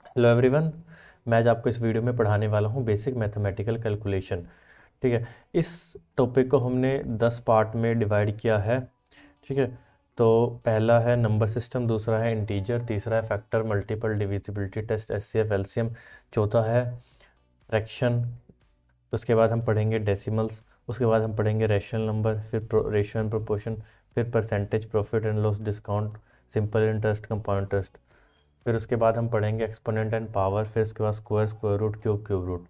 Hello everyone. मैं आज आपको इस वीडियो में पढ़ाने वाला हूँ बेसिक मैथमेटिकल कैलकुलेशन। ठीक है। इस टॉपिक को हमने 10 पार्ट में डिवाइड किया है। ठीक है। तो पहला है नंबर सिस्टम, दूसरा है इंटीजर, तीसरा है factor, multiple, divisibility test, HCF, LCM, चौथा है फ्रैक्शन। उसके बाद हम पढ़ेंगे डेसिमल्स, उसके बाद हम पढ़ेंगे रैशनल नंबर, फिर रेशियो एंड प्रोपोर्शन, फिर percentage, profit and loss, discount, simple interest, compound interest. फिर उसके बाद हम पढ़ेंगे एक्सपोनेंट एंड पावर, फिर उसके बाद square, square root, cube, cube root.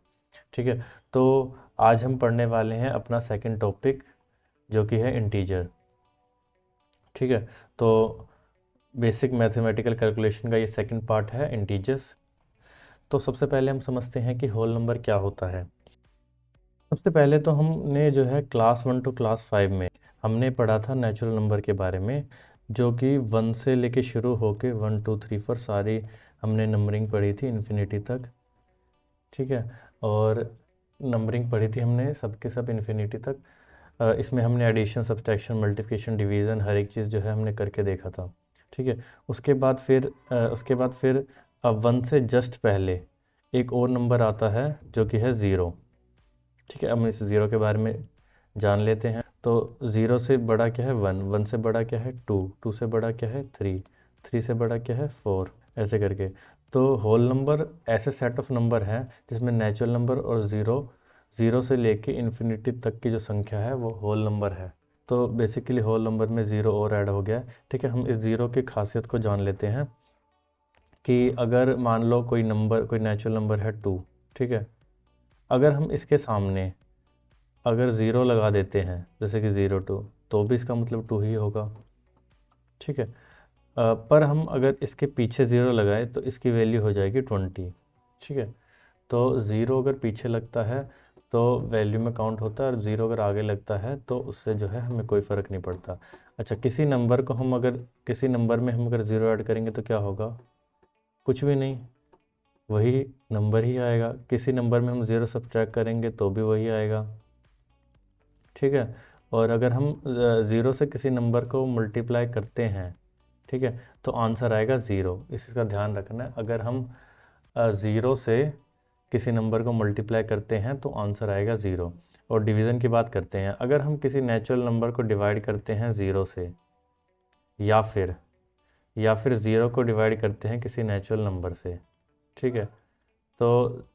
ठीक है। तो आज हम पढ़ने वाले हैं अपना सेकंड टॉपिक जो कि है इंटीजर। ठीक है। तो बेसिक मैथमेटिकल कैलकुलेशन का ये सेकंड पार्ट है इंटीजर्स। तो सबसे पहले हम समझते हैं कि होल नंबर क्या होता है। सबसे पहले तो हमने जो है क्लास 1 टू क्लास 5 में हमने पढ़ा था नेचुरल नंबर के बारे में, जो कि 1 से लेके शुरू होके 1 2 3 4 सारी हमने नंबरिंग पढ़ी थी इन्फिनिटी तक। ठीक है। और नंबरिंग पढ़ी थी हमने सबके सब इन्फिनिटी तक। इसमें हमने एडिशन, सब्सट्रैक्शन, मल्टीप्लिकेशन, डिवीज़न हर एक चीज़ जो है हमने करके देखा था। ठीक है। उसके बाद फिर 1 से जस्ट पहले एक और नंबर आता है जो कि है ज़ीरो। ठीक है। अब हम इस ज़ीरो के बारे में जान लेते हैं। तो ज़ीरो से बड़ा क्या है 1, 1 से बड़ा क्या है 2, 2 से बड़ा क्या है 3, 3 से बड़ा क्या है 4, ऐसे करके। तो होल नंबर ऐसे सेट ऑफ नंबर हैं जिसमें नेचुरल नंबर और ज़ीरो, ज़ीरो से लेके इन्फिनिटी तक की जो संख्या है वो होल नंबर है। तो बेसिकली होल नंबर में ज़ीरो और ऐड हो गया है। ठीक है। हम इस ज़ीरो की खासियत को जान लेते हैं कि अगर मान लो कोई नंबर, कोई नेचुरल नंबर है 2। ठीक है। अगर हम इसके सामने अगर ज़ीरो लगा देते हैं, जैसे कि 0 2, तो भी इसका मतलब 2 ही होगा। ठीक है। पर हम अगर इसके पीछे ज़ीरो लगाए तो इसकी वैल्यू हो जाएगी 20। ठीक है। तो ज़ीरो अगर पीछे लगता है तो वैल्यू में काउंट होता है, और ज़ीरो अगर आगे लगता है तो उससे जो है हमें कोई फ़र्क नहीं पड़ता। अच्छा, किसी नंबर में हम अगर ज़ीरो ऐड करेंगे तो क्या होगा? कुछ भी नहीं, वही नंबर ही आएगा। किसी नंबर में हम ज़ीरो सब्ट्रैक्ट करेंगे तो भी वही आएगा। ठीक है। और अगर हम ज़ीरो से किसी नंबर को मल्टीप्लाई करते हैं, ठीक है, तो आंसर आएगा ज़ीरो। इस चीज़ का ध्यान रखना है। अगर हम ज़ीरो से किसी नंबर को मल्टीप्लाई करते हैं तो आंसर आएगा ज़ीरो। और डिवीज़न की बात करते हैं, अगर हम किसी नेचुरल नंबर को डिवाइड करते हैं ज़ीरो से, या फिर ज़ीरो को डिवाइड करते हैं किसी नेचुरल नंबर से, ठीक है, तो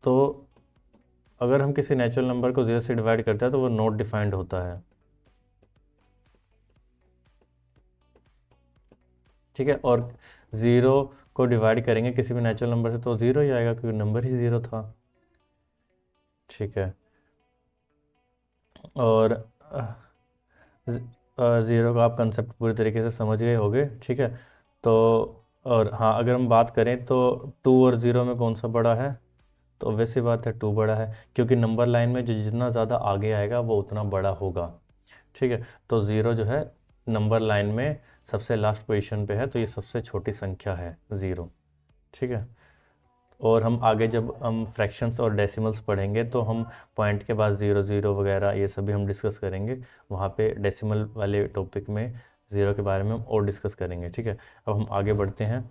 तो अगर हम किसी नेचुरल नंबर को ज़ीरो से डिवाइड करते हैं तो वो नॉट डिफाइंड होता है। ठीक है। और ज़ीरो को डिवाइड करेंगे किसी भी नेचुरल नंबर से तो ज़ीरो ही आएगा, क्योंकि नंबर ही ज़ीरो था। ठीक है। और ज़ीरो का आप कंसेप्ट पूरी तरीके से समझ गए होंगे। ठीक है। तो और हाँ, अगर हम बात करें तो 2 और ज़ीरो में कौन सा बड़ा है, तो वैसी बात है 2 बड़ा है, क्योंकि नंबर लाइन में जो जितना ज़्यादा आगे आएगा वो उतना बड़ा होगा। ठीक है। तो ज़ीरो जो है नंबर लाइन में सबसे लास्ट पोजीशन पे है, तो ये सबसे छोटी संख्या है ज़ीरो। ठीक है। और हम आगे जब हम फ्रैक्शंस और डेसिमल्स पढ़ेंगे तो हम पॉइंट के बाद ज़ीरो ज़ीरो वगैरह ये सभी हम डिस्कस करेंगे। वहाँ पे डेसिमल वाले टॉपिक में ज़ीरो के बारे में हम और डिस्कस करेंगे। ठीक है। अब हम आगे बढ़ते हैं।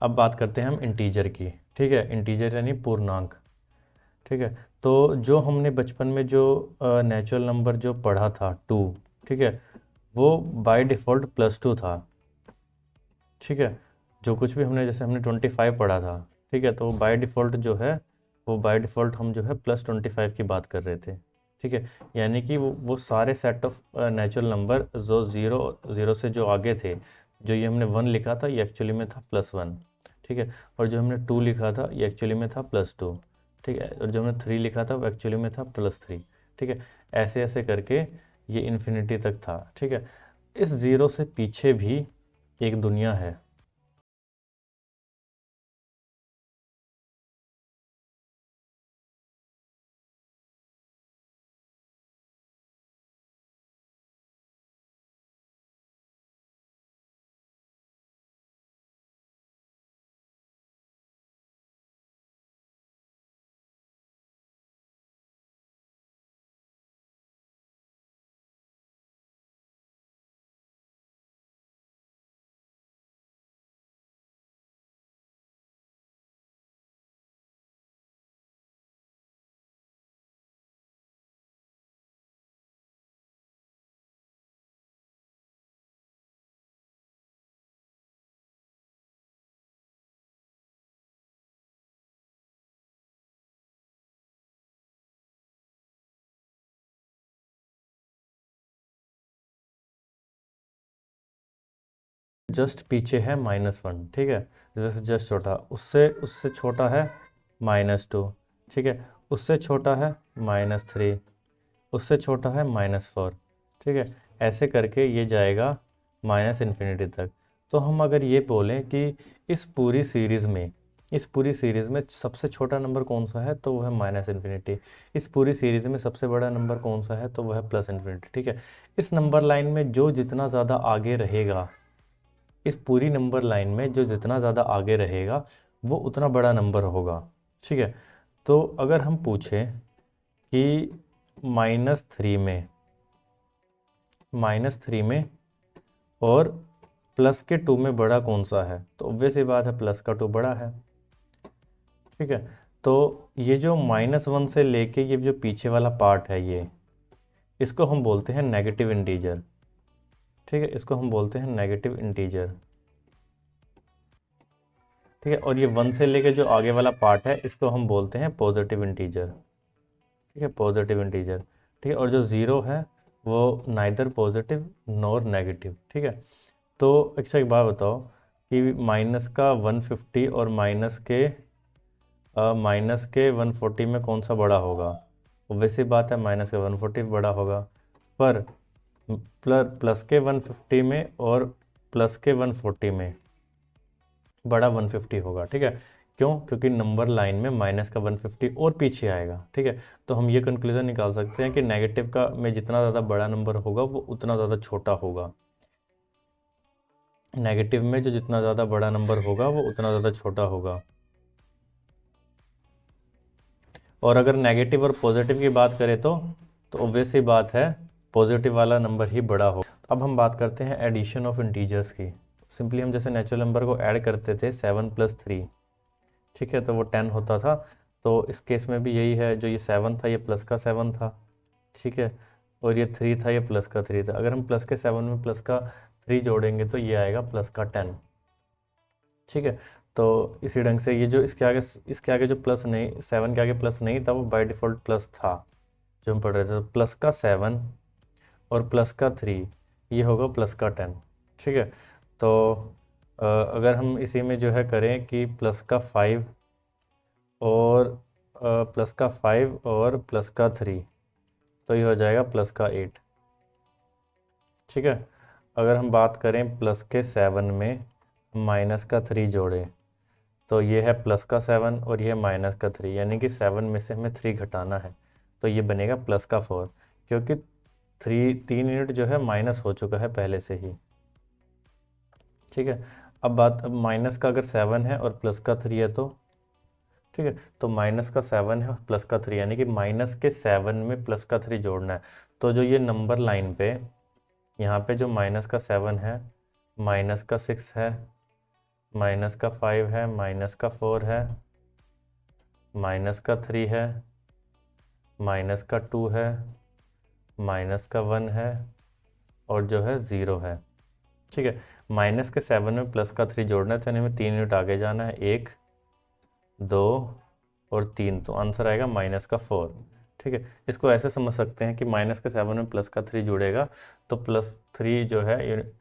अब बात करते हैं हम इंटीजर की। ठीक है। इंटीजर यानी पूर्णांक। ठीक है। तो जो हमने बचपन में जो नेचुरल नंबर जो पढ़ा था 2, ठीक है, वो बाय डिफ़ॉल्ट +2 था। ठीक है। जो कुछ भी हमने, जैसे हमने 25 पढ़ा था, ठीक है, तो बाय डिफ़ॉल्ट जो है वो बाय डिफ़ॉल्ट हम जो है +25 की बात कर रहे थे। ठीक है। यानी कि वो सारे सेट ऑफ नेचुरल नंबर जो ज़ीरो ज़ीरो से जो आगे थे, जो ये हमने 1 लिखा था ये एक्चुअली में था +1। ठीक है। और जो हमने 2 लिखा था ये एक्चुअली में था +2। ठीक है। और जो हमने 3 लिखा था वो एक्चुअली में था +3। ठीक है। ऐसे ऐसे करके ये इन्फिनिटी तक था। ठीक है। इस ज़ीरो से पीछे भी एक दुनिया है। जस्ट पीछे है -1, ठीक है, जैसे जस्ट छोटा, उससे उससे छोटा है -2, ठीक है, उससे छोटा है -3, उससे छोटा है -4, ठीक है, ऐसे करके ये जाएगा -इन्फिनिटी तक। तो हम अगर ये बोलें कि इस पूरी सीरीज़ में सबसे छोटा नंबर कौन सा है, तो वो है -इन्फिनिटी। इस पूरी सीरीज़ में सबसे बड़ा नंबर कौन सा है, तो वो है +इन्फिनिटी, ठीक है। इस नंबर लाइन में जो जितना ज़्यादा आगे रहेगा, इस पूरी नंबर लाइन में जो जितना ज़्यादा आगे रहेगा वो उतना बड़ा नंबर होगा, ठीक है। तो अगर हम पूछें कि -3 में और +2 में बड़ा कौन सा है, तो ऑब्वियस ही बात है +2 बड़ा है, ठीक है। तो ये जो -1 से लेके ये जो पीछे वाला पार्ट है, ये इसको हम बोलते हैं नेगेटिव इंटीजर, ठीक है, इसको हम बोलते हैं नेगेटिव इंटीजर, ठीक है। और ये 1 से लेके जो आगे वाला पार्ट है इसको हम बोलते हैं पॉजिटिव इंटीजर, ठीक है, पॉजिटिव इंटीजर, ठीक है। और जो 0 है वो नाइदर पॉजिटिव नॉर नेगेटिव, ठीक है। तो अच्छा एक बात बताओ कि माइनस का 150 और माइनस के 140 में कौन सा बड़ा होगा? वैसी बात है माइनस का 140 बड़ा होगा, पर प्लस के 150 में और प्लस के 140 में बड़ा 150 होगा, ठीक है। क्यों? क्योंकि नंबर लाइन में माइनस का 150 और पीछे आएगा, ठीक है। तो हम ये कंक्लूजन निकाल सकते हैं कि नेगेटिव का में जितना ज़्यादा बड़ा नंबर होगा वो उतना ज़्यादा छोटा होगा। नेगेटिव में जो जितना ज़्यादा बड़ा नंबर होगा वो उतना ज़्यादा छोटा होगा। और अगर नेगेटिव और पॉजिटिव की बात करें तो ऑब्वियस ही बात है पॉजिटिव वाला नंबर ही बड़ा हो। अब हम बात करते हैं एडिशन ऑफ इंटीजर्स की। सिंपली हम जैसे नेचुरल नंबर को ऐड करते थे 7 + 3, ठीक है, तो वो 10 होता था। तो इस केस में भी यही है, जो ये 7 था ये प्लस का 7 था, ठीक है, और ये 3 था ये प्लस का 3 था। अगर हम प्लस के 7 में प्लस का 3 जोड़ेंगे तो ये आएगा प्लस का 10, ठीक है। तो इसी ढंग से ये जो इसके आगे जो प्लस नहीं, 7 के आगे प्लस नहीं था वो बाय डिफ़ॉल्ट प्लस था जो हम पढ़ रहे थे। तो प्लस का 7 और प्लस का 3 ये होगा प्लस का 10, ठीक है। तो अगर हम इसी में जो है करें कि प्लस का 5 और प्लस का 3 तो ये हो जाएगा प्लस का 8, ठीक है। अगर हम बात करें प्लस के 7 में माइनस का 3 जोड़ें तो ये है प्लस का 7 और ये है माइनस का 3, यानी कि 7 में से हमें 3 घटाना है, तो ये बनेगा प्लस का 4, क्योंकि 3 यूनिट जो है माइनस हो चुका है पहले से ही, ठीक है। अब माइनस का अगर 7 है और प्लस का 3 है तो ठीक है, तो माइनस का 7 है और प्लस का 3, यानी कि माइनस के 7 में प्लस का 3 जोड़ना है। तो जो ये नंबर लाइन पे यहाँ पे जो माइनस का 7 है, माइनस का 6 है, माइनस का 5 है, माइनस का 4 है, माइनस का 3 है, माइनस का 2 है, माइनस का 1 है और जो है 0 है, ठीक है। माइनस के 7 में प्लस का 3 जोड़ना है तो यानी हमें 3 यूनिट आगे जाना है, 1 2 और 3, तो आंसर आएगा माइनस का 4, ठीक है। इसको ऐसे समझ सकते हैं कि माइनस के 7 में प्लस का 3 जुड़ेगा तो प्लस 3 जो है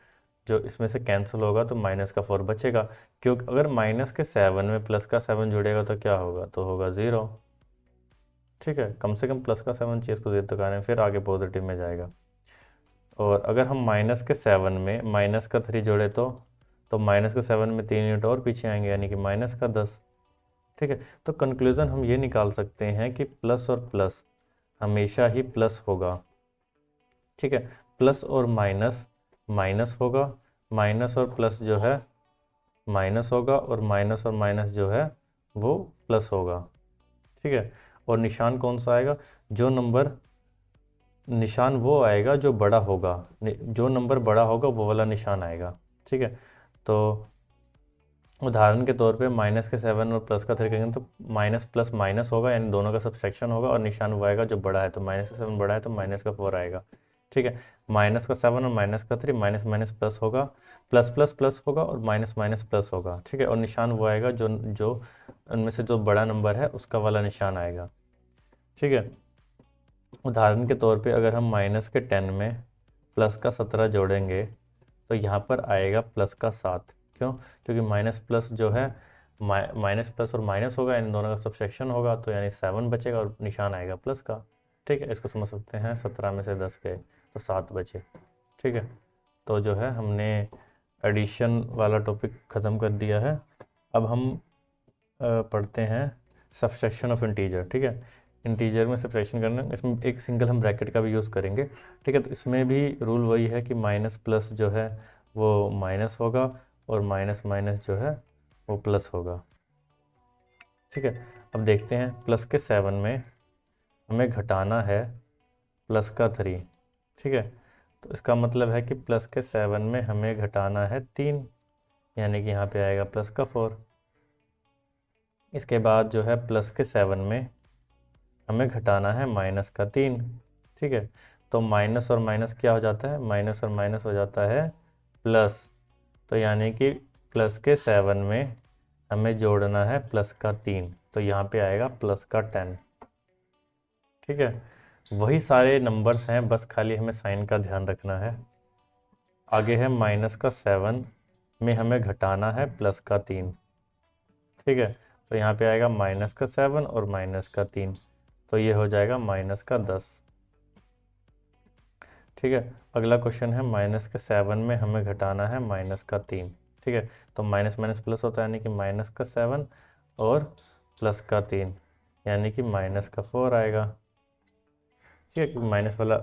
जो इसमें से कैंसिल होगा तो माइनस का 4 बचेगा, क्योंकि अगर माइनस के 7 में प्लस का 7 जुड़ेगा तो क्या होगा, तो होगा 0, ठीक है। कम से कम प्लस का 7 चीज़ को 0 तक आने, फिर आगे पॉजिटिव में जाएगा। और अगर हम माइनस के 7 में माइनस का 3 जोड़े तो माइनस के 7 में 3 यूनिट और पीछे आएंगे, यानी कि माइनस का 10, ठीक है। तो कंक्लूज़न हम ये निकाल सकते हैं कि प्लस और प्लस हमेशा ही प्लस होगा, ठीक है। प्लस और माइनस माइनस होगा, माइनस और प्लस जो है माइनस होगा, और माइनस जो है वो प्लस होगा, ठीक है। और निशान कौन सा आएगा? निशान वो आएगा जो बड़ा होगा, जो नंबर बड़ा होगा वो वाला निशान आएगा, ठीक है। तो उदाहरण के तौर पे माइनस के 7 और प्लस का 3 करेंगे तो माइनस प्लस माइनस होगा, यानी दोनों का सबसेक्शन होगा, और निशान वो आएगा जो बड़ा है, तो माइनस का 7 बड़ा है तो माइनस का 4 आएगा, ठीक है। माइनस का 7 और माइनस का 3 माइनस माइनस प्लस होगा, प्लस प्लस प्लस होगा और माइनस माइनस प्लस होगा, ठीक है। और निशान वो आएगा जो जो उनमें से जो बड़ा नंबर है उसका वाला निशान आएगा, ठीक है। उदाहरण के तौर पे अगर हम माइनस के 10 में प्लस का 17 जोड़ेंगे तो यहाँ पर आएगा प्लस का 7। क्यों? क्योंकि माइनस प्लस जो है माइनस प्लस और माइनस होगा, इन दोनों का सब्सट्रैक्शन होगा, तो यानी 7 बचेगा और निशान आएगा प्लस का। ठीक है, इसको समझ सकते हैं। 17 में से 10 गए तो 7 बचे। ठीक है, तो जो है हमने एडिशन वाला टॉपिक ख़त्म कर दिया है। अब हम पढ़ते हैं सब्सट्रैक्शन ऑफ इंटीजर। ठीक है, इंटीजर में सब्सट्रैक्शन करना, इसमें एक सिंगल हम ब्रैकेट का भी यूज़ करेंगे। ठीक है, तो इसमें भी रूल वही है कि माइनस प्लस जो है वो माइनस होगा और माइनस माइनस जो है वो प्लस होगा। ठीक है, अब देखते हैं प्लस के 7 में हमें घटाना है प्लस का 3। ठीक है, तो इसका मतलब है कि प्लस के 7 में हमें घटाना है 3, यानी कि यहाँ पे आएगा प्लस का 4। इसके बाद जो है प्लस के 7 में हमें घटाना है माइनस का 3। ठीक है, तो माइनस और माइनस क्या हो जाता है? माइनस और माइनस हो जाता है प्लस। तो यानी कि प्लस के 7 में हमें जोड़ना है प्लस का 3, तो यहाँ पे आएगा प्लस का 10। ठीक है, वही सारे नंबर्स हैं, बस खाली हमें साइन का ध्यान रखना है। आगे है माइनस का 7 में हमें घटाना है प्लस का 3। ठीक है, तो यहाँ पे आएगा माइनस का 7 और माइनस का 3, तो ये हो जाएगा माइनस का 10। ठीक है, अगला क्वेश्चन है माइनस के 7 में हमें घटाना है माइनस का 3। ठीक है, तो माइनस माइनस प्लस होता है, यानी कि माइनस का 7 और प्लस का 3, यानी कि माइनस का 4 आएगा। ठीक है, क्योंकि माइनस वाला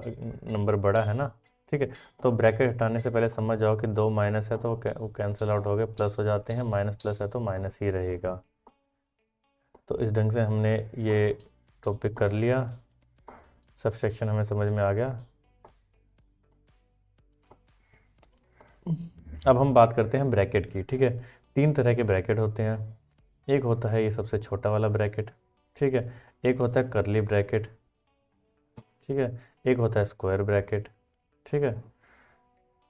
नंबर बड़ा है ना। ठीक है, तो ब्रैकेट हटाने से पहले समझ जाओ कि 2 माइनस है तो वो कैंसिल आउट हो गए, प्लस हो जाते हैं, माइनस प्लस है तो माइनस ही रहेगा। तो इस ढंग से हमने ये टॉपिक कर लिया, सब्सट्रैक्शन हमें समझ में आ गया। अब हम बात करते हैं ब्रैकेट की। ठीक है, 3 तरह के ब्रैकेट होते हैं। एक होता है ये सबसे छोटा वाला ब्रैकेट। ठीक है, एक होता है करली ब्रैकेट। ठीक है, एक होता है स्क्वायर ब्रैकेट। ठीक है,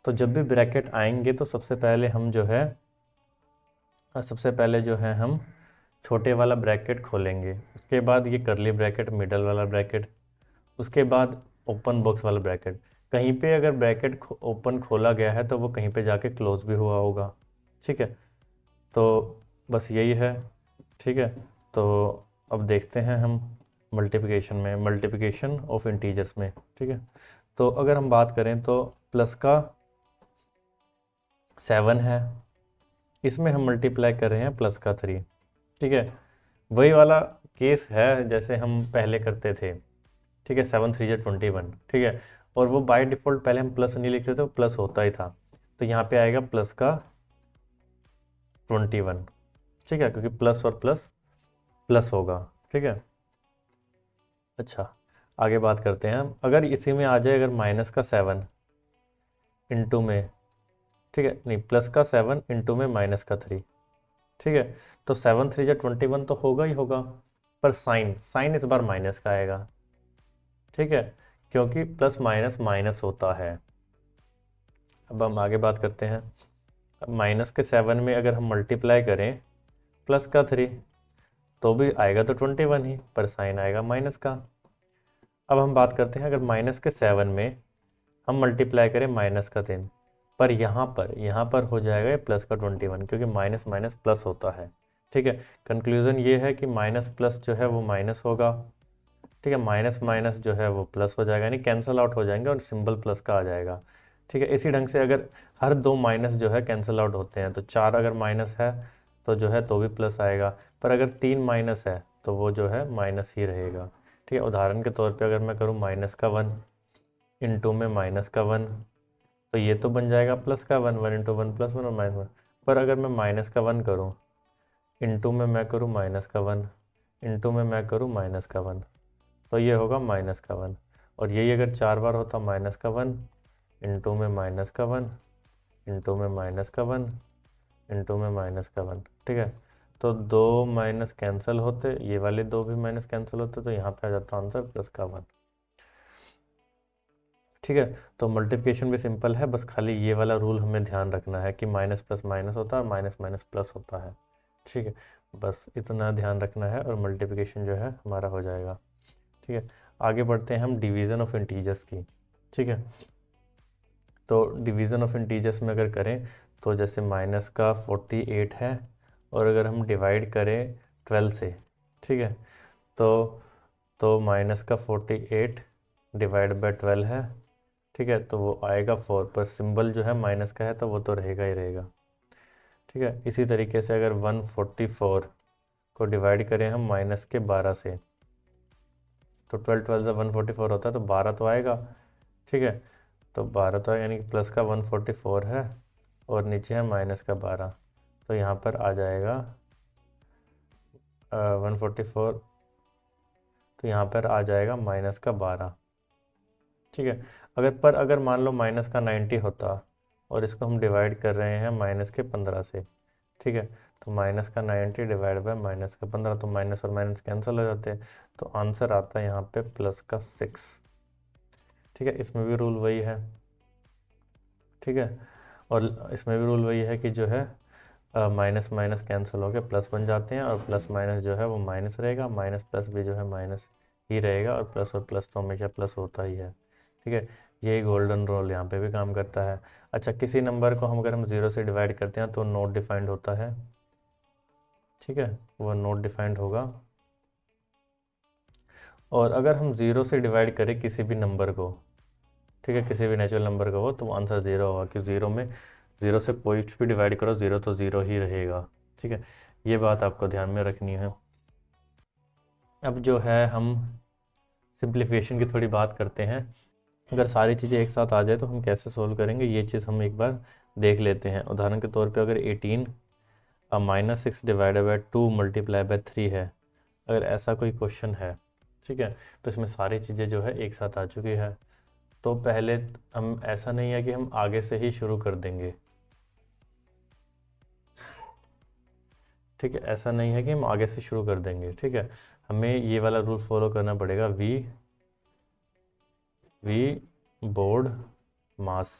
तो जब भी ब्रैकेट आएंगे तो सबसे पहले हम छोटे वाला ब्रैकेट खोलेंगे, उसके बाद ये करली ब्रैकेट, मिडल वाला ब्रैकेट, उसके बाद ओपन बॉक्स वाला ब्रैकेट। कहीं पे अगर ब्रैकेट ओपन खोला गया है तो वो कहीं पे जाके क्लोज भी हुआ होगा। ठीक है, तो बस यही है। ठीक है, तो अब देखते हैं हम मल्टीप्लिकेशन ऑफ इंटीजर्स में। ठीक है, तो अगर हम बात करें तो प्लस का 7 है, इसमें हम मल्टीप्लाई कर रहे हैं प्लस का 3। ठीक है, वही वाला केस है जैसे हम पहले करते थे। ठीक है, 7 3 जा 21। ठीक है, और वो बाय डिफ़ॉल्ट पहले हम प्लस नहीं लिखते थे, वो प्लस होता ही था, तो यहाँ पे आएगा प्लस का 21। ठीक है, क्योंकि प्लस और प्लस प्लस होगा। ठीक है, अच्छा आगे बात करते हैं हम। अगर इसी में आ जाए अगर माइनस का 7 इंटू में, ठीक है, नहीं प्लस का 7 इंटू में माइनस का 3। ठीक है, तो 7 3 जा 21 तो होगा ही होगा, पर साइन इस बार माइनस का आएगा। ठीक है, क्योंकि प्लस माइनस माइनस होता है। अब हम आगे बात करते हैं। अब माइनस के 7 में अगर हम मल्टीप्लाई करें प्लस का 3 तो भी आएगा तो 21 ही, पर साइन आएगा माइनस का। अब हम बात करते हैं अगर माइनस के 7 में हम मल्टीप्लाई करें माइनस का 3, पर यहाँ पर हो जाएगा ये प्लस का 21, क्योंकि माइनस माइनस प्लस होता है। ठीक है, कंक्लूजन ये है कि माइनस प्लस जो है वो माइनस होगा। ठीक है, माइनस माइनस जो है वो प्लस हो जाएगा, यानी कैंसिल आउट हो जाएंगे और सिंबल प्लस का आ जाएगा। ठीक है, इसी ढंग से अगर हर 2 माइनस जो है कैंसिल आउट होते हैं, तो 4 अगर माइनस है तो जो है तो भी प्लस आएगा, पर अगर 3 माइनस है तो वो जो है माइनस ही रहेगा। ठीक है, उदाहरण के तौर पे अगर मैं करूँ माइनस का 1 इंटू में माइनस का 1, तो ये तो बन जाएगा प्लस का 1, 1 इंटू 1 प्लस 1 और माइनस 1। पर अगर मैं माइनस का 1 करूँ इंटू में मैं करूँ माइनस का 1 इंटू में मैं करूँ माइनस का 1, तो ये होगा माइनस का 1। और यही अगर 4 बार होता माइनस का 1 इंटू में माइनस का 1 इंटू में माइनस का 1 इंटू में माइनस का 1। ठीक है, तो 2 माइनस कैंसिल होते, ये वाले 2 भी माइनस कैंसिल होते, तो यहाँ पे आ जाता आंसर प्लस का 1। ठीक है, तो मल्टीप्लिकेशन भी सिंपल है, बस खाली ये वाला रूल हमें ध्यान रखना है कि माइनस प्लस माइनस होता है और माइनस माइनस प्लस होता है। ठीक है, बस इतना ध्यान रखना है और मल्टीप्लिकेशन जो है हमारा हो जाएगा। ठीक है, आगे बढ़ते हैं हम डिवीज़न ऑफ इंटीजर्स की। ठीक है, तो डिवीज़न ऑफ इंटीजर्स में अगर करें तो जैसे माइनस का 48 है और अगर हम डिवाइड करें 12 से, ठीक है, तो माइनस का 48 डिवाइड बाय 12 है, ठीक है, तो वो आएगा 4, पर सिंबल जो है माइनस का है तो वो तो रहेगा ही रहेगा, ठीक है। इसी तरीके से अगर 144 को डिवाइड करें हम माइनस के 12 से, तो 12 से 144 होता है, तो 12 तो आएगा, ठीक है, तो 12 तो आएगा, यानी कि प्लस का 144 है और नीचे है माइनस का 12, तो यहाँ पर आ जाएगा 144, तो यहाँ पर आ जाएगा माइनस का 12, ठीक है। अगर मान लो माइनस का 90 होता और इसको हम डिवाइड कर रहे हैं माइनस के 15 से, ठीक है, तो माइनस का 90 डिवाइड बाय माइनस का 15, तो माइनस और माइनस कैंसिल हो जाते हैं, तो आंसर आता है यहाँ पे प्लस का 6, ठीक है। इसमें भी रूल वही है, ठीक है, और इसमें भी रूल वही है कि जो है माइनस माइनस कैंसिल होकर प्लस बन जाते हैं, और प्लस माइनस जो है वो माइनस रहेगा, माइनस प्लस भी जो है माइनस ही रहेगा, और प्लस तो हमेशा प्लस होता ही है, ठीक है। यही गोल्डन रूल यहाँ पे भी काम करता है। अच्छा, किसी नंबर को हम अगर हम 0 से डिवाइड करते हैं तो नोट डिफाइंड होता है, ठीक है, वो नोट डिफाइंड होगा। और अगर हम 0 से डिवाइड करें किसी भी नंबर को, ठीक है, किसी भी नेचुरल नंबर को हो, तो आंसर 0 होगा, कि 0 से कोई भी डिवाइड करो 0 तो 0 ही रहेगा, ठीक है। ये बात आपको ध्यान में रखनी है। अब जो है हम सिंप्लीफिकेशन की थोड़ी बात करते हैं। अगर सारी चीज़ें एक साथ आ जाए तो हम कैसे सोल्व करेंगे, ये चीज़ हम एक बार देख लेते हैं। उदाहरण के तौर पे अगर 18 -6 डिवाइडेड बाय 2 मल्टीप्लाई बाय 3 है, अगर ऐसा कोई क्वेश्चन है, ठीक है, तो इसमें सारी चीज़ें जो है एक साथ आ चुकी है, तो पहले हम, ऐसा नहीं है कि हम आगे से ही शुरू कर देंगे, ठीक है, ऐसा नहीं है कि हम आगे से शुरू कर देंगे, ठीक है। हमें ये वाला रूल फॉलो करना पड़ेगा, वी बोर्ड मास,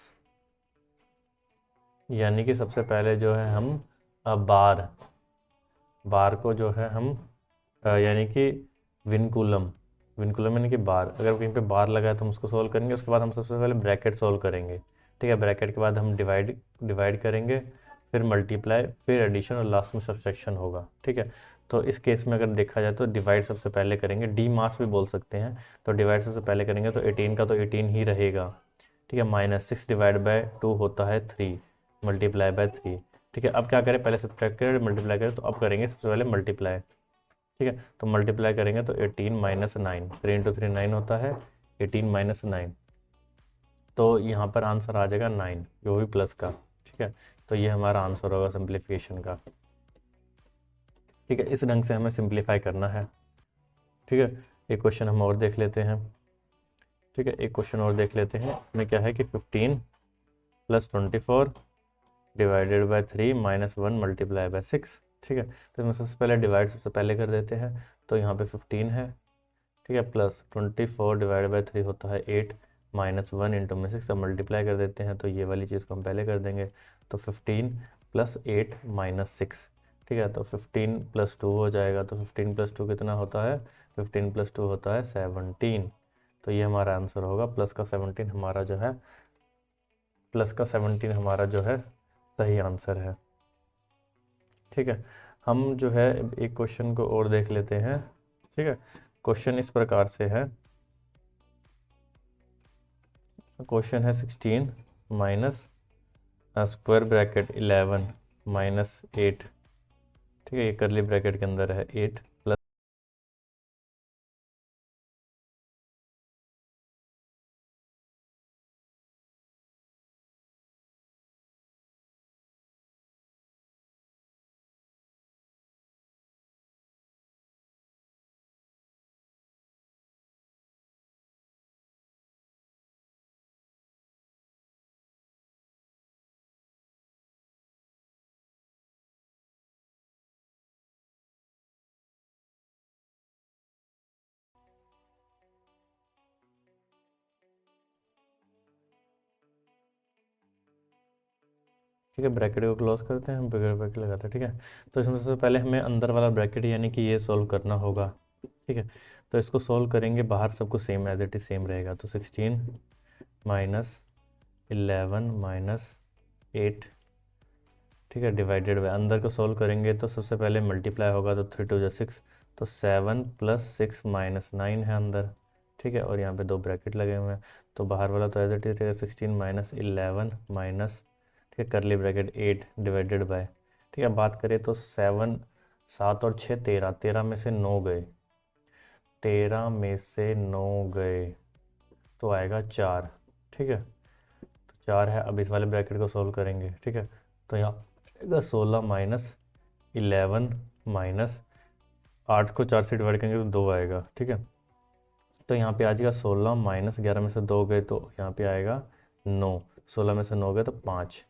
यानी कि सबसे पहले जो है हम बार को जो है हम यानी कि विनकुलम यानी कि बार, अगर कहीं पे बार लगा है तो हम उसको सोल्व करेंगे, उसके बाद हम सबसे पहले ब्रैकेट सोल्व करेंगे, ठीक है। ब्रैकेट के बाद हम डिवाइड करेंगे, फिर मल्टीप्लाई, फिर एडिशन और लास्ट में सब्सट्रैक्शन होगा, ठीक है। तो इस केस में अगर देखा जाए तो डिवाइड सबसे पहले करेंगे, डी मास भी बोल सकते हैं, तो डिवाइड सबसे पहले करेंगे तो 18 का तो 18 ही रहेगा, ठीक है। -6 डिवाइड बाय 2 होता है 3 मल्टीप्लाई बाय 3, ठीक है। अब क्या करें, पहले सब्ट्रैक्ट करें मल्टीप्लाई करें, तो अब करेंगे सबसे पहले मल्टीप्लाई, ठीक है। तो मल्टीप्लाई करेंगे तो 18 - 9, 3 इंटू 3 9 होता है, 18 - 9, तो यहाँ पर आंसर आ जाएगा 9, जो भी प्लस का, ठीक है। तो ये हमारा आंसर होगा सिंप्लीफिकेशन का, ठीक है। इस ढंग से हमें सिंप्लीफाई करना है, ठीक है। एक क्वेश्चन हम और देख लेते हैं, ठीक है, एक क्वेश्चन और देख लेते हैं। इसमें क्या है कि 15 + 24 डिवाइडेड बाय 3 - 1 मल्टीप्लाई बाय 6, ठीक है। तो इसमें सबसे पहले डिवाइड सबसे पहले कर देते हैं, तो यहाँ पे 15 है, ठीक है, प्लस 24 डिवाइड बाय 3 होता है 8 -1 इंटू में 6, अब मल्टीप्लाई कर देते हैं, तो ये वाली चीज़ को हम पहले कर देंगे, तो 15 + 8 - 6, ठीक है, तो 15 + 2 हो जाएगा, तो 15 + 2 कितना होता है, 15 + 2 होता है 17, तो ये हमारा आंसर होगा, प्लस का 17 हमारा जो है, सही आंसर है, ठीक है। हम जो है एक क्वेश्चन को और देख लेते हैं, ठीक है। क्वेश्चन इस प्रकार से है, क्वेश्चन है 16 माइनस स्क्वायर ब्रैकेट 11 -8, ठीक है, ये करली ब्रैकेट के अंदर है 8 प्लस, ठीक है, ब्रैकेट को क्लोज करते हैं, हम बगैर ब्रैकेट लगाते हैं, ठीक है। तो इसमें सबसे पहले हमें अंदर वाला ब्रैकेट यानी कि ये सॉल्व करना होगा, ठीक है। तो इसको सॉल्व करेंगे, बाहर सब कुछ same as it is same रहेगा, तो 16 - 11 माइनस 8, ठीक है, डिवाइडेड बाय, अंदर को सोल्व करेंगे तो सबसे पहले मल्टीप्लाई होगा तो 3 2 6, तो 7 + 6 - 9 है अंदर, ठीक है, और यहाँ पे 2 ब्रैकेट लगे हुए हैं, तो बाहर वाला तो एज इट इज रहेगा 16 - 11 माइनस, ठीक है, करली ब्रैकेट 8 डिवाइडेड बाय, ठीक है। बात करें तो 7 7 और 6 13, 13 में से 9 गए, 13 में से 9 गए तो आएगा 4, ठीक है, तो 4 है। अब इस वाले ब्रैकेट को सोल्व करेंगे, ठीक है, तो यहाँ आएगा 16 - 11 माइनस 8 को 4 से डिवाइड करेंगे तो 2 आएगा, ठीक है, तो यहाँ पे आ जाएगा 16 - 11 में से 2 गए तो यहाँ पे आएगा 9, 16 में से 9 गए तो 5,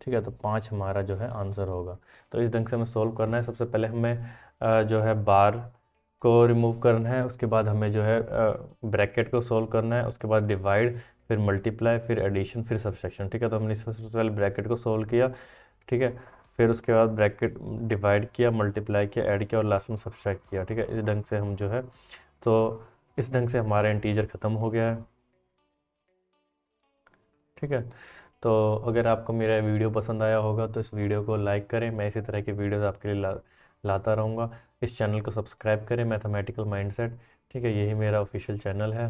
ठीक है, तो 5 हमारा जो है आंसर होगा। तो इस ढंग से हमें सोल्व करना है। सबसे पहले हमें जो है बार को रिमूव करना है, उसके बाद हमें जो है ब्रैकेट को सोल्व करना है, उसके बाद डिवाइड, फिर मल्टीप्लाई, फिर एडिशन, फिर सबट्रैक्शन, ठीक है। तो हमने सबसे पहले ब्रैकेट को सोल्व किया, ठीक है, फिर उसके बाद ब्रैकेट डिवाइड किया, मल्टीप्लाई किया, ऐड किया और लास्ट में सब्सट्रैक्ट किया, ठीक है। इस ढंग से हम जो है, तो इस ढंग से हमारा इंटीजर ख़त्म हो गया है, ठीक है। तो अगर आपको मेरा वीडियो पसंद आया होगा तो इस वीडियो को लाइक करें, मैं इसी तरह की वीडियोस आपके लिए लाता रहूँगा। इस चैनल को सब्सक्राइब करें, मैथमेटिकल माइंडसेट, ठीक है, यही मेरा ऑफिशियल चैनल है,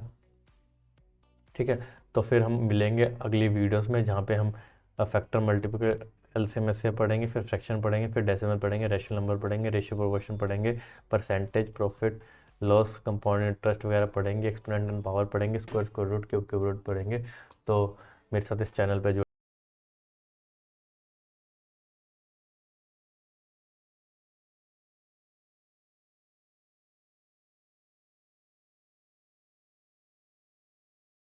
ठीक है। तो फिर हम मिलेंगे अगली वीडियोस में, जहाँ पे हम फैक्टर मल्टीपल एलसीएम से पढ़ेंगे, फिर फ्रैक्शन पढ़ेंगे, फिर डेसिमल पढ़ेंगे, रेशनल नंबर पढ़ेंगे, रेशियो प्रोपोर्शन पढ़ेंगे, percentage, profit loss, compound interest वगैरह पढ़ेंगे, एक्सपोनेंट एंड पावर पढ़ेंगे, square, square root, cube, cube root पढ़ेंगे। तो मेरे साथ इस चैनल पे